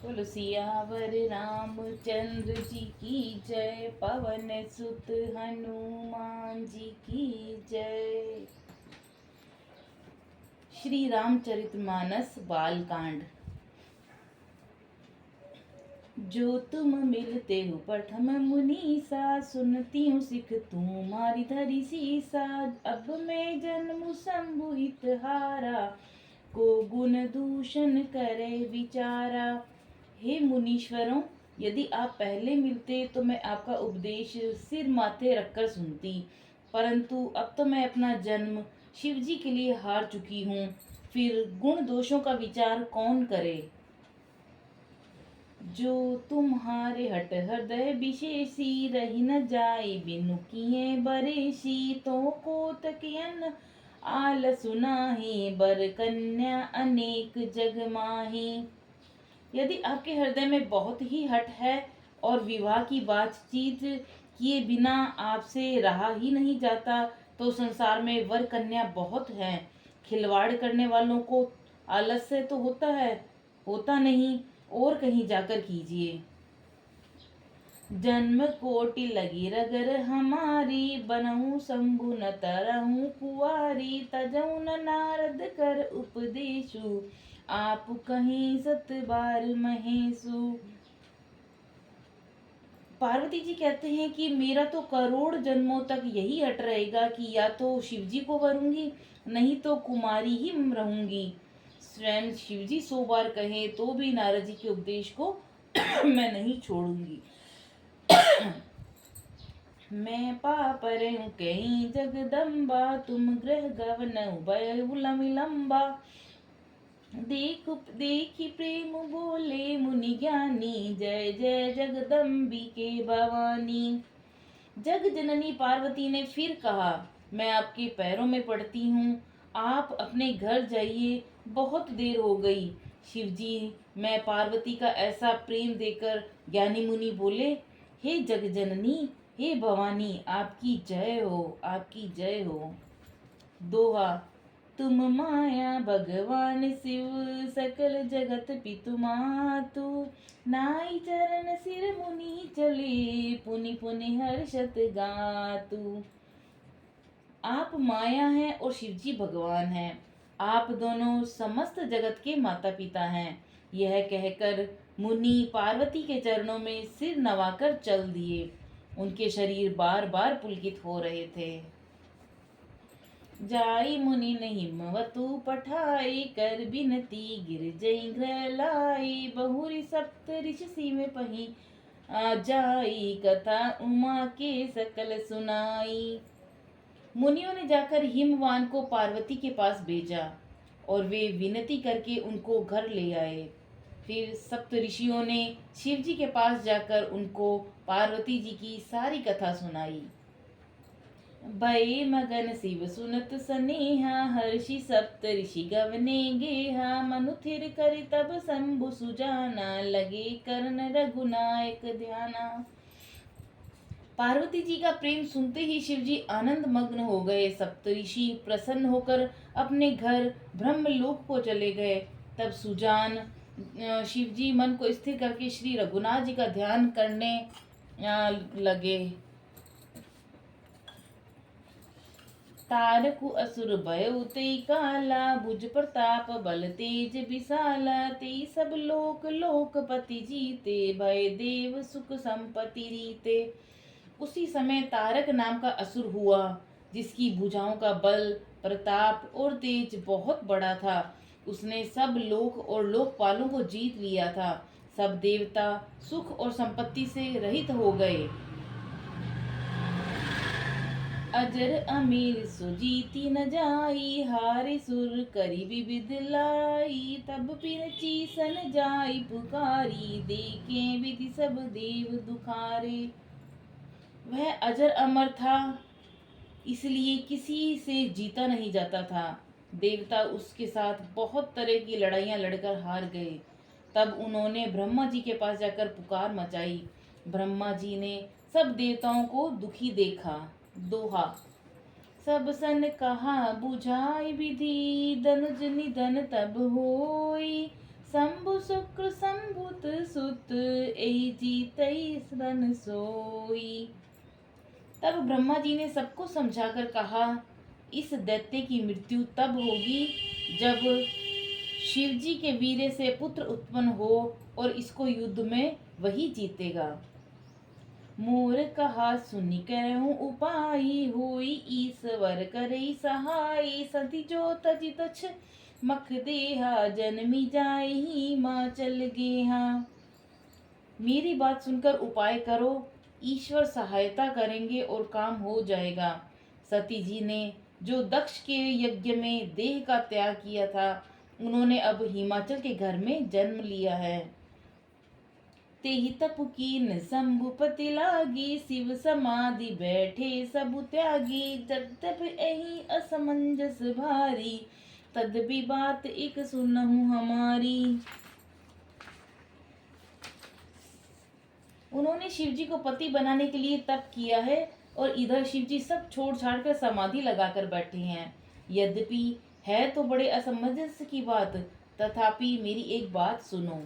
बोलो सियावर रामचंद्र जी की जय, पवन सुत हनुमान जी की जय। श्री रामचरितमानस बालकांड। जो तुम मिलते हो प्रथम मुनीसा, सुनती हूँ सिख तुम्हारी धरी सीसा। अब मैं जन्म संबुहित हारा, को गुण दूषण करे विचारा। हे मुनीश्वरों, यदि आप पहले मिलते तो मैं आपका उपदेश सिर माथे रखकर सुनती, परंतु अब तो मैं अपना जन्म शिव जी के लिए हार चुकी हूँ, फिर गुण दोषों का विचार कौन करे। जो तुम्हारे हट हृदय विशेषी, रही न जाए बिनु किए बरेशी। तो कोतकियन आल सुनाही, बर कन्या अनेक जग माही। यदि आपके हृदय में बहुत ही हट है और विवाह की बातचीत किए बिना आपसे रहा ही नहीं जाता, तो संसार में वर कन्या बहुत हैं। खिलवाड़ करने वालों को आलस्य तो होता नहीं, और कहीं जाकर कीजिए। जन्म कोटि लगी रगर हमारी, बनहु शंभु न तरहु कुआरी। तजऊ न नारद कर उपदेशु, आप कहीं सत बार महेशु। पार्वती जी कहते हैं कि मेरा तो करोड़ जन्मों तक यही हट रहेगा कि या तो शिव जी को वरूंगी, नहीं तो कुमारी ही रहूंगी। स्वयं शिव जी 100 बार कहे तो भी नारद जी के उपदेश को मैं नहीं छोड़ूंगी। मैं पापर हूँ कहीं जगदम्बा, तुम ग्रह गवन भय विलंबा। देखी प्रेम बोले मुनि ज्ञानी, जय जय जगदम्बिके भवानी। जग जननी पार्वती ने फिर कहा, मैं आपके पैरों में पड़ती हूँ, आप अपने घर जाइए, बहुत देर हो गई। शिवजी, मैं पार्वती का ऐसा प्रेम देकर ज्ञानी मुनि बोले, हे जग जननी, हे भवानी, आपकी जय हो, आपकी जय हो। दोहा। तुम माया भगवान शिव, सकल जगत पितु मातु। नाई चरण सिर मुनि चले, पुनि पुनि हर्षत गातु। आप माया हैं और शिवजी भगवान हैं। आप दोनों समस्त जगत के माता पिता हैं। यह कहकर मुनि पार्वती के चरणों में सिर नवाकर चल दिए। उनके शरीर बार बार पुलकित हो रहे थे। जाई मुनि ने हिमवतु पठाई, कर बिनती गिर जई ग्रह लाई। बहुरी सप्त ऋषि में पही, जाई कथा उमा के सकल सुनाई। मुनियों ने जाकर हिमवान को पार्वती के पास भेजा और वे विनती करके उनको घर ले आए। फिर सप्त ऋषियों ने शिव जी के पास जाकर उनको पार्वती जी की सारी कथा सुनाई। भय मगन शिव सुनत सनेहा, हर्षि सप्त ऋषि गवने गेहा। मनु थिर कर तब शंभु सुजाना, लगे करन रघुनायक ध्याना। पार्वती जी का प्रेम सुनते ही शिवजी आनंद मग्न हो गए। सप्तऋषि प्रसन्न होकर अपने घर ब्रह्मलोक को चले गए। तब सुजान शिवजी मन को स्थिर करके श्री रघुनाथ जी का ध्यान करने लगे। तारकु असुर भयउ तेई काला, भुज प्रताप बल तेज विशाला। तेई सब लोक लोकपति जीते, भय देव सुख संपत्ति रीते। उसी समय तारक नाम का असुर हुआ, जिसकी भुजाओं का बल, प्रताप और तेज बहुत बड़ा था। उसने सब लोक और लोकपालों को जीत लिया था। सब देवता सुख और संपत्ति से रहित हो गए। अजर अमीर सुजीति न जाई, हारे सुर करी विविध लाई। तब पिन चीसन जाई पुकारी, देखे विधि सब देव दुखारे। वह अजर अमर था, इसलिए किसी से जीता नहीं जाता था। देवता उसके साथ बहुत तरह की लड़ाइयां लड़कर हार गए। तब उन्होंने ब्रह्मा जी के पास जाकर पुकार मचाई। ब्रह्मा जी ने सब देवताओं को दुखी देखा। दोहा। सब सन कहा बुझाई विधि, धनुज निधन तब होई। शंभु शुक्र शंभुत सुत एहि जीतई रन सोई। तब ब्रह्मा जी ने सबको समझाकर कहा, इस दैत्य की मृत्यु तब होगी जब शिव जी के वीर्य से पुत्र उत्पन्न हो और इसको युद्ध में वही जीतेगा। मोर कहा सुनि कहूँ उपाय होई ईश्वर करई सहाय। सती जो तजि तछ मख देहा जन्मी जाहि माँ चल गेहा। मेरी बात सुनकर उपाय करो, ईश्वर सहायता करेंगे और काम हो जाएगा। सती जी ने जो दक्ष के यज्ञ में देह का त्याग किया था, उन्होंने अब हिमाचल के घर में जन्म लिया है। तेहि तप कीन शंभुपति लागी, शिव समाधि बैठे सब त्यागी। जब एहि असमंजस भारी, तदपि बात एक सुनहु हमारी। उन्होंने शिव जी को पति बनाने के लिए तप किया है और इधर शिव जी सब छोड़ छाड़ कर समाधि लगाकर बैठे हैं। यद्यपि है तो बड़े असमंजस की बात, तथापि मेरी एक बात सुनो।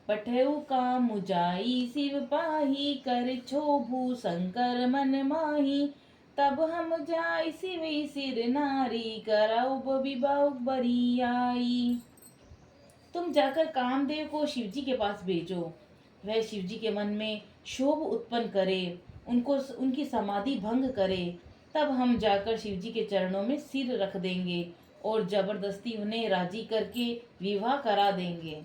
पठेउ काम जाई शिव पाही, कर क्षोभु शंकर मन माही। तब हम जाय शिव सिर नारी, कराउ विबाउ बरियाई। तुम जाकर कामदेव को शिव जी के पास भेजो, वह शिव जी के मन में क्षोभ उत्पन्न करे, उनको उनकी समाधि भंग करे। तब हम जाकर शिव जी के चरणों में सिर रख देंगे और जबरदस्ती उन्हें राजी करके विवाह करा देंगे।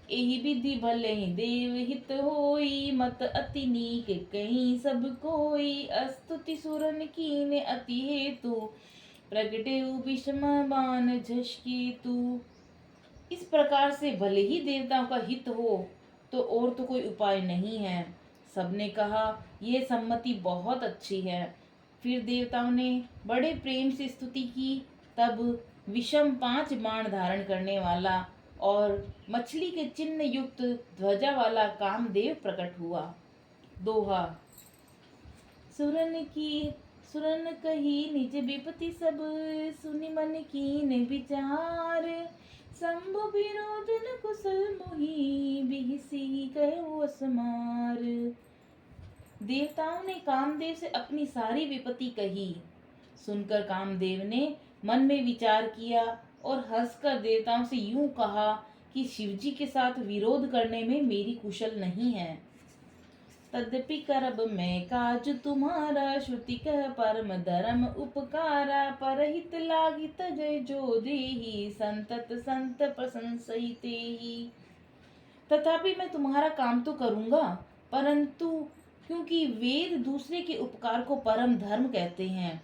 एहि विधि भले ही देव हित होई, मत अति नीक कहीं सब कोई। अस्तुति सुरन कीने अति हेतु, प्रगटे विषम बान झसके तू। इस प्रकार से भले ही देवताओं का हित हो तो और तो कोई उपाय नहीं है। सबने कहा यह सम्मति बहुत अच्छी है। फिर देवताओं ने बड़े प्रेम से स्तुति की। तब विषम 5 बाण धारण करने वाला और मछली के चिन्ह युक्त ध्वजा वाला कामदेव प्रकट हुआ। दोहा। सुरन कही निज विपति सब, सुनि मन कीन विचार। शंभु विरोध न कुशल मोहि, बिहसी कहु असमार। देवताओं ने कामदेव से अपनी सारी विपत्ति कही। सुनकर कामदेव ने मन में विचार किया और हंसकर देवताओं से यूं कहा कि शिवजी के साथ विरोध करने में मेरी कुशल नहीं है। तद्यपि करब मैं काज तुम्हारा, श्रुति कह परम धर्म उपकारा। परहित लागी तजय जो देहि, संतत संत प्रशंसहि तेहि। तथापि मैं तुम्हारा काम तो करूंगा, परंतु क्योंकि वेद दूसरे के उपकार को परम धर्म कहते हैं,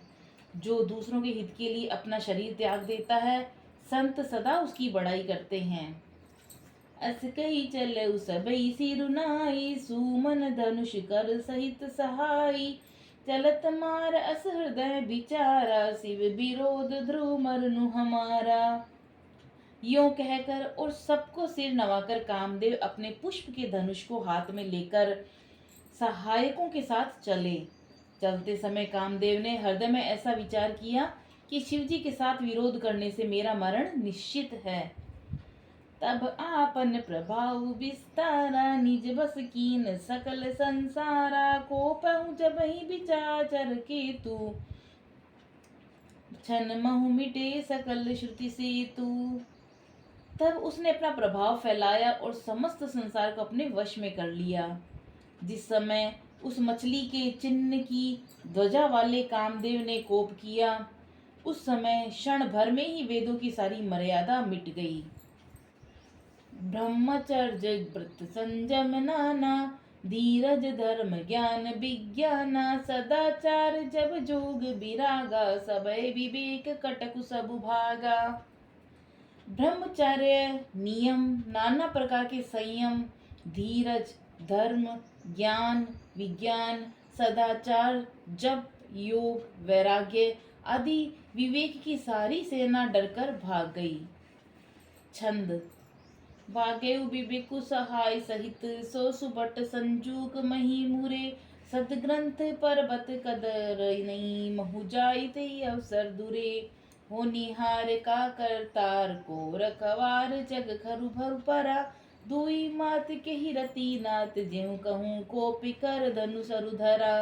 जो दूसरों के हित के लिए अपना शरीर त्याग देता है, संत सदा उसकी बड़ाई करते हैं। अस कही चलऊ सबई सिरुनाई, सुमन धनुष कर सहित सहाई। चलत मार अस हृदय विचारा, शिव विरोध ध्रुव मरनु हमारा। यों कहकर और सबको सिर नवाकर कामदेव अपने पुष्प के धनुष को हाथ में लेकर सहायकों के साथ चले। चलते समय कामदेव ने हृदय में ऐसा विचार किया कि शिवजी के साथ विरोध करने से मेरा मरण निश्चित है। तब आपन प्रभाव विस्तारा, निज बस कीन सकल संसारा। को पहुँच बही विचार केतु, छन महु मिटे सकल श्रुति सेतु। तब उसने अपना प्रभाव फैलाया और समस्त संसार को अपने वश में कर लिया। जिस समय उस मछली के चिन्ह की ध्वजा वाले कामदेव ने कोप किया, उस समय क्षण भर में ही वेदों की सारी मर्यादा मिट गई। ब्रह्मचर्य व्रत संयम नाना, धीरज धर्म ज्ञान विज्ञाना। सदाचार जब जोग विरागा, सबय विवेक कटकु सबु भागा। ब्रह्मचर्य नियम, नाना प्रकार के संयम, धीरज, धर्म, ज्ञान, विज्ञान, सदाचार, जप, योग, वैराग्य आदि विवेक की सारी सेना डरकर भाग गई। छंद। भागेउ विवेकु सहाय सहित, सो सुबट संजूक मही मुरे। सदग्रंथ पर्वत कदर नहीं, महु जाई ते अवसर दुरे। होनिहार का करतार को रखवार जग खरु भरु परा दुई मात के ही रति नाथ ज्यों कहूँ को पिकर धनु सरु धरा।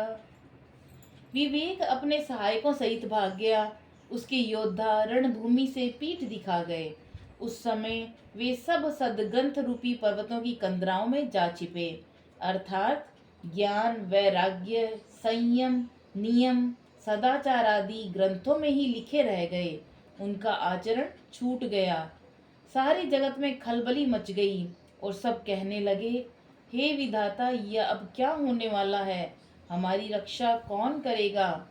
विवेक अपने सहायकों सहित भाग गया। उसके योद्धा रणभूमि से पीठ दिखा गए। उस समय वे सब सदग्रंथ रूपी पर्वतों की कंदराओं में जा छिपे, अर्थात ज्ञान, वैराग्य, संयम, नियम, सदाचार आदि ग्रंथों में ही लिखे रह गए। उनका आचरण छूट गया। सारे जगत में खलबली मच गई और सब कहने लगे, हे विधाता, यह अब क्या होने वाला है? हमारी रक्षा कौन करेगा?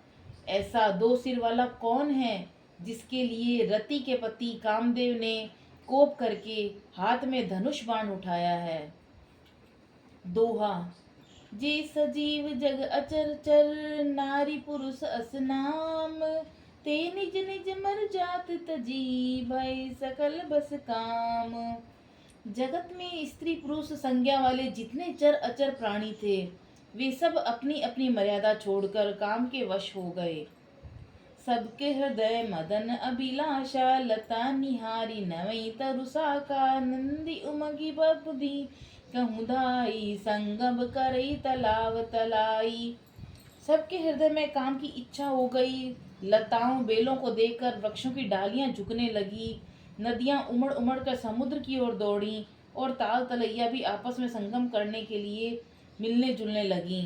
ऐसा दो सिर वाला कौन है जिसके लिए रति के पति कामदेव ने कोप करके हाथ में धनुष बाण उठाया है? दोहा। जे सजीव जग अचर चर नारी पुरुष असनाम ते निज निज मर जात तजी भय सकल बस काम। जगत में स्त्री पुरुष संज्ञा वाले जितने चर अचर प्राणी थे वे सब अपनी अपनी मर्यादा छोड़कर काम के वश हो गए। सबके हृदय मदन अभिलाषा लता निहारी नवई तरुसा का नंदी उमगी बपुदी कहूँ धाई संगम करई तलाव तलाई। सबके हृदय में काम की इच्छा हो गई। लताओं बेलों को देखकर वृक्षों की डालियां झुकने लगी। नदियां उमड़ उमड़ कर समुद्र की ओर दौड़ी और ताल तलैया भी आपस में संगम करने के लिए मिलने जुलने लगी।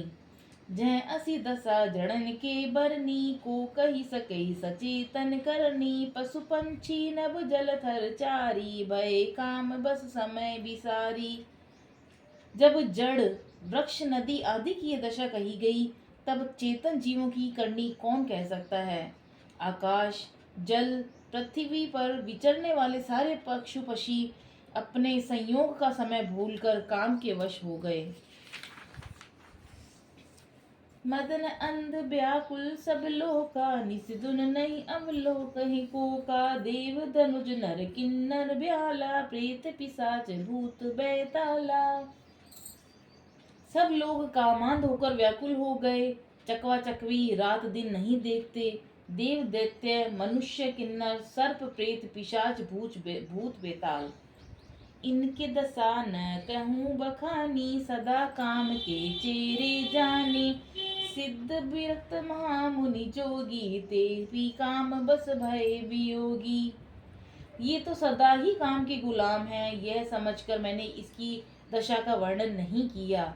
जय असी दशा जड़न के बरनी को कही सकई सचेतन करनी पशु पंछी नभ जल थर चारी भय काम बस समय विसारी। जब जड़ वृक्ष नदी आदि की ये दशा कही गई तब चेतन जीवों की करनी कौन कह सकता है। आकाश, जल, पृथ्वी पर विचरने वाले सारे पशु पक्षी अपने संयोग का समय भूलकर काम के वश हो गए। मदन अंध व्याकुल सब लोका निस्दुन नहीं अवलोक कहीं को का देव धनुज नर किन्नर ब्याला प्रेत पिशाच भूत बैताला। सब लोग कामांध होकर व्याकुल हो गए। चकवा चकवी रात दिन नहीं देखते। देव दैत्य मनुष्य किन्नर सर्प प्रेत पिशाच भूत बेताल इनके दशा न कहूँ बखानी सदा काम के चेरे जाने सिद्ध विरक्त महामुनि जोगी ते भी काम बस भय वियोगी। ये तो सदा ही काम के गुलाम हैं, यह समझकर मैंने इसकी दशा का वर्णन नहीं किया।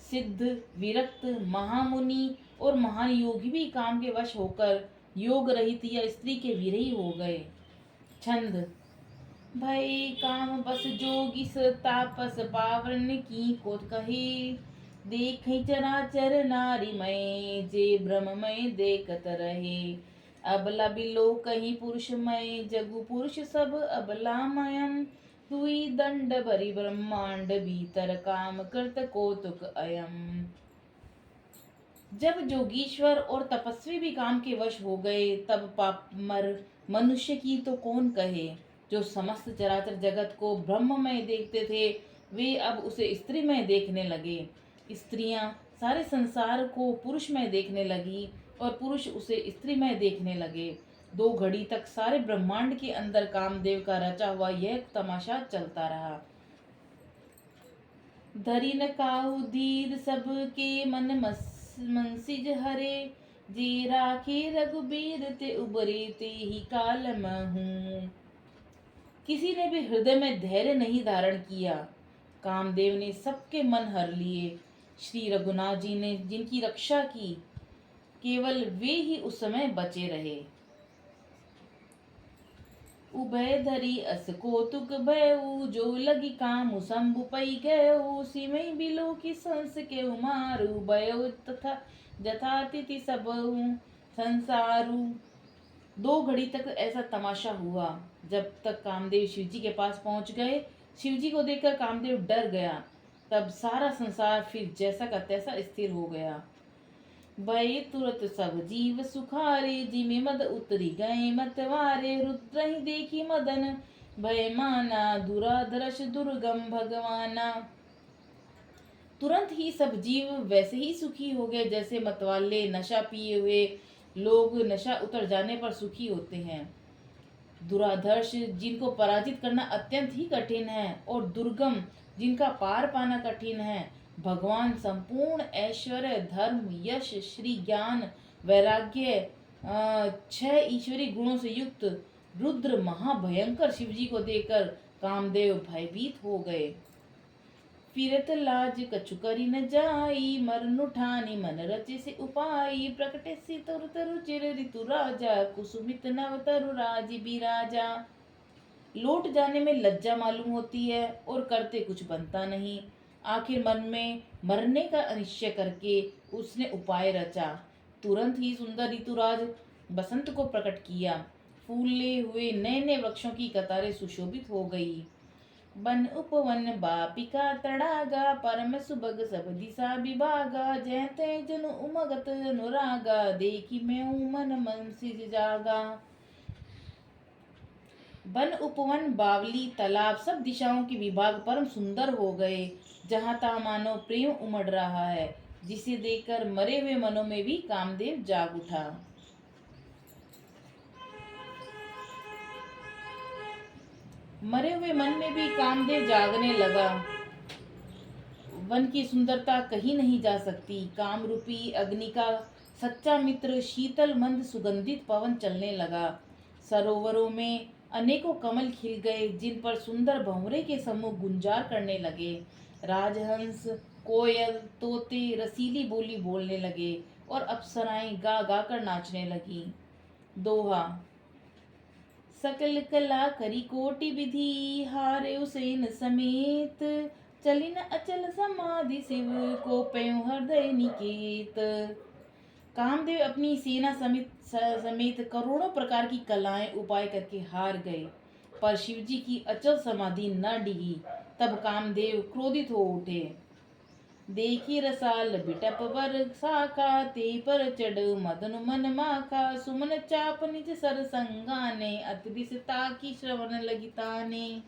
सिद्ध, विरक्त, महामुनि और महान योगी भी काम के वश होकर योग रहित या स्त्री के विरही हो गए। छंद। भय काम बस जोगी तापस पावन की को कहे देख चराचर नारी मय जे ब्रह्म मय देखत रहे। अबला बिलो कहीं पुरुष मय जगु पुरुष सब अबलामयम दुई दंड भरी ब्रह्मांड भीतर काम कृत कौतुक अयम। जब जोगीश्वर और तपस्वी भी काम के वश हो गए तब पापमर मनुष्य की तो कौन कहे। जो समस्त चराचर जगत को ब्रह्ममय देखते थे वे अब उसे स्त्रीमय देखने लगे। स्त्रियां सारे संसार को पुरुषमय देखने लगी और पुरुष उसे स्त्रीमय देखने लगे। 2 घड़ी तक सारे ब्रह्मांड के अंदर कामदेव का रचा हुआ यह तमाशा चलता रहा। धरी न काहू धीर सबके मन मनसिज हरे जे राखे रघुबीर ते उबरे ते ही काल महूं। किसी ने भी हृदय में धैर्य नहीं धारण किया। कामदेव ने सबके मन हर लिए। श्री रघुनाथ जी ने जिनकी रक्षा की केवल वे ही उस समय बचे रहे। उभय धरी अस कौतुक भयऊ जो लगी काम शंभु पई गयऊ सिमई बिलो की संस के उमारू भयो तथा जथातिथि सबहु संसारू। 2 घड़ी तक ऐसा तमाशा हुआ। जब तक कामदेव शिवजी के पास पहुंच गए, शिवजी को देखकर कामदेव डर गया। तब सारा संसार फिर जैसा का तैसा स्थिर हो गया। भय तुरत सब जीव सुखारे जिमे मद उतरी गए मतवारे रुद्र ही देखी मदन भय माना दुराधरश दुर्गम भगवाना। तुरंत ही सब जीव वैसे ही सुखी हो गए जैसे मतवाले नशा पिए हुए लोग नशा उतर जाने पर सुखी होते हैं। दुराधर्ष जिनको पराजित करना अत्यंत ही कठिन है और दुर्गम जिनका पार पाना कठिन है, भगवान संपूर्ण ऐश्वर्य, धर्म, यश, श्री, ज्ञान, वैराग्य, 6 ईश्वरी गुणों से युक्त रुद्र महाभयंकर शिवजी को देखकर कामदेव भयभीत हो गए। फिरत लाज कछु करी न जाई, मरनु ठानी मन रचे से उपाई, प्रकटे से तरु तरु चिर ऋतु राजा, कुसुमित नव तरु राज बिराजा। लौट जाने में लज्जा मालूम होती है और करते कुछ बनता नहीं। आखिर मन में मरने का अनिश्चय करके उसने उपाय रचा। तुरंत ही सुंदर ऋतुराज बसंत को प्रकट किया। फूले हुए नए नए वृक्षों की कतारें सुशोभित हो गई। बन उपवन बापिका तड़ागा, परम सुबग सब दिशा विभागा, जय तय जनु उमगत अनुरागा, देखी मैं मन मन सिज जागा। वन, उपवन, बावली, तालाब सब दिशाओं के विभाग परम सुंदर हो गए। जहाँ तहाँ मानो प्रेम उमड़ रहा है, जिसे देखकर मरे हुए मनों में भी कामदेव जाग उठा। मरे हुए मन में भी कामदेव जागने लगा। वन की सुंदरता कहीं नहीं जा सकती। काम रूपी अग्नि का सच्चा मित्र शीतल मंद सुगंधित पवन चलने लगा। सरोवरों में अनेकों कमल खिल गए, जिन पर सुंदर भंवरे के समूह गुंजार करने लगे। राजहंस, कोयल, तोते रसीली बोली बोलने लगे और अप्सराएं गा गा कर नाचने लगी। दोहा। सकल कला करी कोटि विधि, हारे उसेन समेत, चलिन अचल समाधि शिव को पयो हृदय निकेत। कामदेव अपनी सेना समेत करोड़ों प्रकार की कलाएं उपाय करके हार गए, पर शिवजी की अचल समाधि न डिगी। तब कामदेव क्रोधित हो उठे। देखी रसाल बिटप वर साखा, ते पर चढ़ मदन मन माखा, सुमन चाप निज सर संगाने, अतिदिसता की श्रवण लगिताने।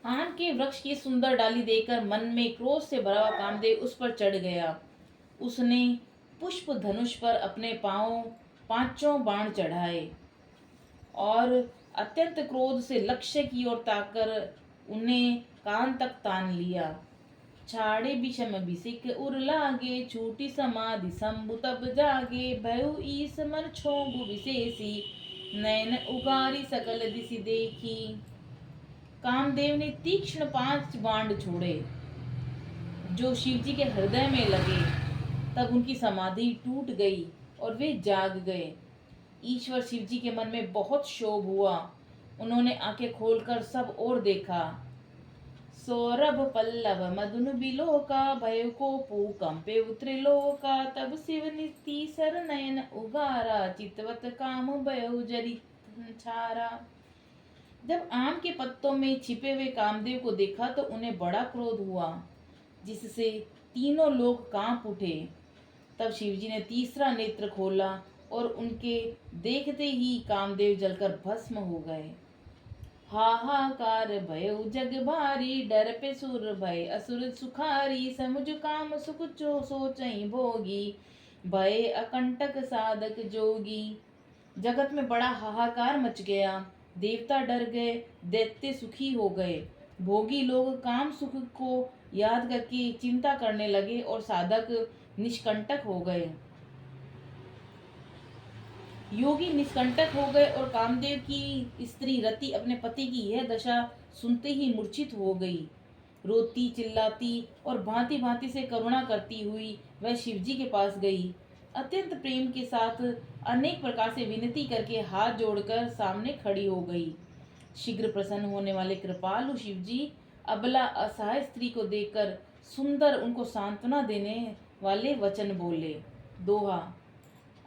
आम के वृक्ष की सुंदर डाली देखकर मन में क्रोध से भरा हुआ कामदेव उस पर चढ़ गया। उसने पुष्प धनुष पर अपने पांचों बाण चढ़ाए और अत्यंत क्रोध से लक्ष्य की ओर ताकर उन्हें कान तक तान लिया। छाड़े विषम बिसिक उर लागे, छूटी समाधि शंभु तब जागे, भयउ ईस मन छोंगु विशेषी, नयन उगारी सकल दिशि देखी। कामदेव ने तीक्ष्ण 5 बाण छोड़े जो शिवजी के हृदय में लगे। तब उनकी समाधि टूट गई और वे जाग गए। ईश्वर शिवजी के मन में बहुत क्षोभ हुआ। उन्होंने आंखें खोलकर सब ओर देखा। सौरभ पल्लव मधुन बिलोका, भय को कंपे उतरे लोका, तब शिव निस्ती सर नयन उगारा, चितवत काम भयउ जरी छारा। जब आम के पत्तों में छिपे हुए कामदेव को देखा तो उन्हें बड़ा क्रोध हुआ, जिससे तीनों लोग कांप उठे। तब शिवजी ने तीसरा नेत्र खोला और उनके देखते ही कामदेव जलकर भस्म हो गए। हाहाकार भयउ जग भारी, डर पे सुर भय असुर सुखारी, समुझ काम सुख चो सोचई भोगी, भय अकंटक साधक जोगी। जगत में बड़ा हाहाकार मच गया। देवता डर गए, दैत्य सुखी हो गए, भोगी लोग काम सुख को याद करके चिंता करने लगे और साधक निष्कंटक हो गए। योगी निष्कंटक हो गए और कामदेव की स्त्री रति अपने पति की यह दशा सुनते ही मूर्छित हो गई। रोती चिल्लाती और भांति भांति से करुणा करती हुई वह शिवजी के पास गई। अत्यंत प्रेम के साथ अनेक प्रकार से विनती करके हाथ जोड़कर सामने खड़ी हो गई। शीघ्र प्रसन्न होने वाले कृपालु शिवजी अबला असहाय स्त्री को देखकर सुंदर उनको सांत्वना देने वाले वचन बोले। दोहा।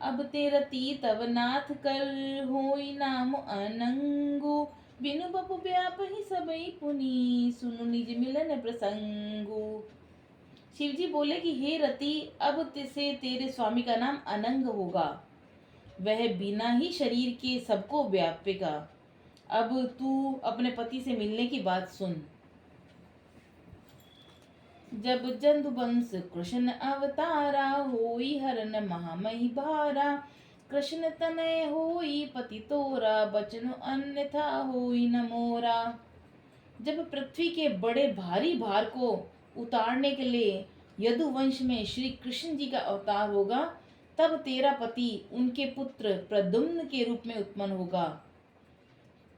अब ते रति तब नाथ कर, होई नाम अनंगु, बिनु बपु व्याप ही सबई पुनि, सुनु निज मिलन प्रसंगु। शिवजी बोले कि हे रति, अब से तेरे स्वामी का नाम अनंग होगा। वह बिना ही शरीर के सबको व्यापेगा। अब तू अपने पति से मिलने की बात सुन। जब जंतु वंश कृष्ण अवतारा, होई हरन महामही भारा, कृष्ण तनय होई पति तोरा, बचनु अन्यथा होई न मोरा। जब पृथ्वी के बड़े भारी भार को उतारने के लिए यदुवंश में श्री कृष्ण जी का अवतार होगा, तब तेरा पति उनके पुत्र प्रद्युम्न के रूप में उत्पन्न होगा।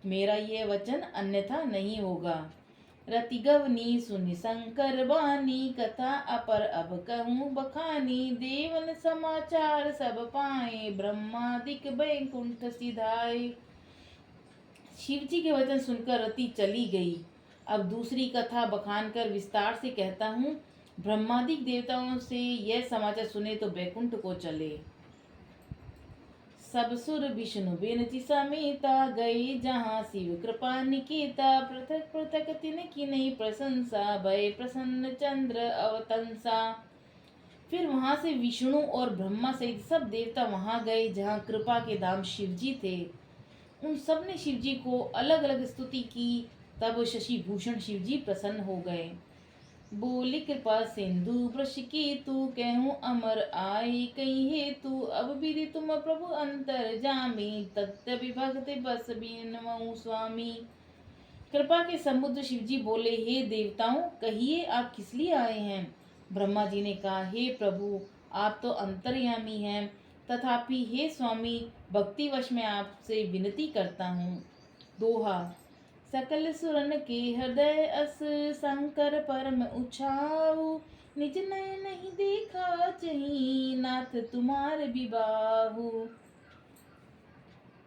मेरा यह वचन अन्यथा नहीं होगा। रति गवनी सुनि शंकर बानी, कथा अपर अब कहूँ बखानी। देवन समाचार सब पाए, ब्रह्मादिक बैकुंठ सिधाए। शिव जी के वचन सुनकर रति चली गई। अब दूसरी कथा बखान कर विस्तार से कहता हूँ। ब्रह्मादिक देवताओं से यह समाचार सुने तो बैकुंठ को चले। सब सुर विष्णु बेनती समेता, गए जहाँ शिव कृपा निकेता। पृथक पृथक तिन की नहीं प्रशंसा, भय प्रसन्न चंद्र अवतंसा। फिर वहां से विष्णु और ब्रह्मा सहित सब देवता वहां गए जहाँ कृपा के धाम शिव जी थे। उन सब ने शिव जी को अलग अलग स्तुति की। तब शशि भूषण शिव जी प्रसन्न हो गए। बोले कृपा सिंधु वृष केतु, कहूँ अमर आए कहीं हेतु। अब विधि तुम प्रभु अंतर जामी, तत्व भक्त बस बिनमऊ स्वामी। कृपा के समुद्र शिव जी बोले, हे देवताओं, कहिए आप किस लिए आए हैं। ब्रह्मा जी ने कहा, हे प्रभु, आप तो अंतर्यामी हैं, तथापि हे स्वामी, भक्तिवश में आपसे विनती करता हूँ। दोहा। सकल सुरन के हृदय अस, शंकर परम उछाऊ। निज नय नहीं देखा चही, नाथ तुम्हार विबाहु।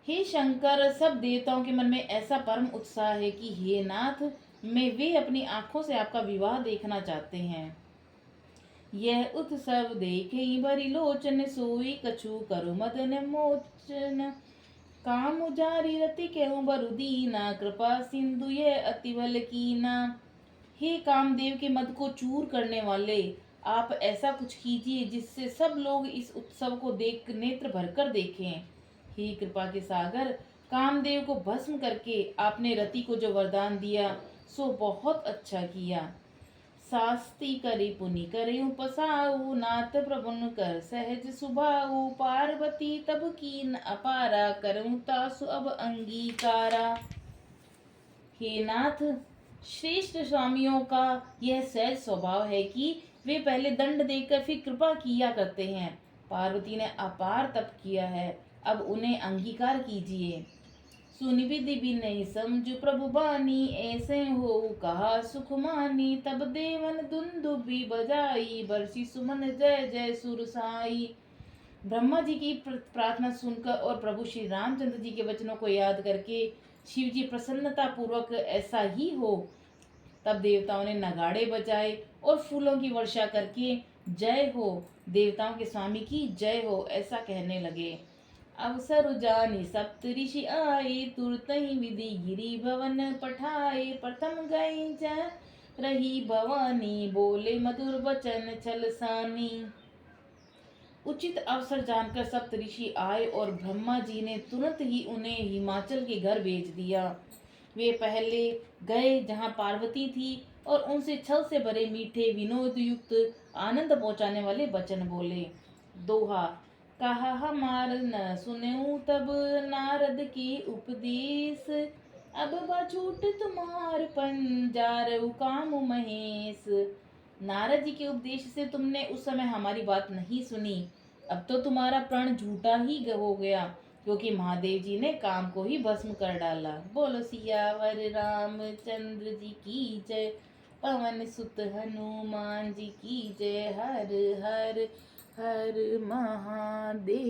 हे शंकर, सब देवताओं के मन में ऐसा परम उत्साह है कि हे नाथ, वे अपनी आंखों से आपका विवाह देखना चाहते हैं। यह उत्सव देखे बरी लोचन, सोई कछु करु मदन मोचन। काम जारी रति केहूँ बरु दीना, कृपा सिंधु यह अति बल कीना। हे कामदेव के मद को चूर करने वाले, आप ऐसा कुछ कीजिए जिससे सब लोग इस उत्सव को देख नेत्र भरकर देखें। हे कृपा के सागर, कामदेव को भस्म करके आपने रति को जो वरदान दिया सो बहुत अच्छा किया। शास्ति करी पुनि करे पसाऊ, नाथ प्रभुन कर सहज सुभाऊ। पार्वती तब कीन अपारा, करूँ तासु अब अंगीकारा। हे नाथ, श्रेष्ठ स्वामियों का यह सहज स्वभाव है कि वे पहले दंड देकर फिर कृपा किया करते हैं। पार्वती ने अपार तप किया है, अब उन्हें अंगीकार कीजिए। सुनि विधि विनय समझु प्रभु बानी, ऐसे हो कहा सुख मानी। तब देवन दुंदुभि बजाई, बरसी सुमन जय जय सुरसाई। ब्रह्मा जी की प्रार्थना सुनकर और प्रभु श्री रामचंद्र जी के वचनों को याद करके शिव जी प्रसन्नता पूर्वक ऐसा ही हो। तब देवताओं ने नगाड़े बजाए और फूलों की वर्षा करके जय हो, देवताओं के स्वामी की जय हो, ऐसा कहने लगे। अवसर जानी सप्त ऋषि आए, तुरत ही विधि गिरी भवन पठाए। प्रथम गई ज रही भवानी, बोले मधुर वचन छलसानी। उचित अवसर जानकर सप्त ऋषि आए और ब्रह्मा जी ने तुरंत ही उन्हें हिमाचल के घर भेज दिया। वे पहले गए जहाँ पार्वती थी और उनसे छल से भरे मीठे विनोद युक्त आनंद पहुँचाने वाले वचन बोले। दोहा। कहा हमार न सुनऊ तब, नारद की उपदेश। अब बछूट तुम्हार पंजार, काम महेश। नारद जी के उपदेश से तुमने उस समय हमारी बात नहीं सुनी। अब तो तुम्हारा प्रण झूठा ही हो गया, क्योंकि महादेव जी ने काम को ही भस्म कर डाला। बोलो सियावर रामचंद्र जी की जय, पवन सुत हनुमान जी की जय। हर हर हर महादेव।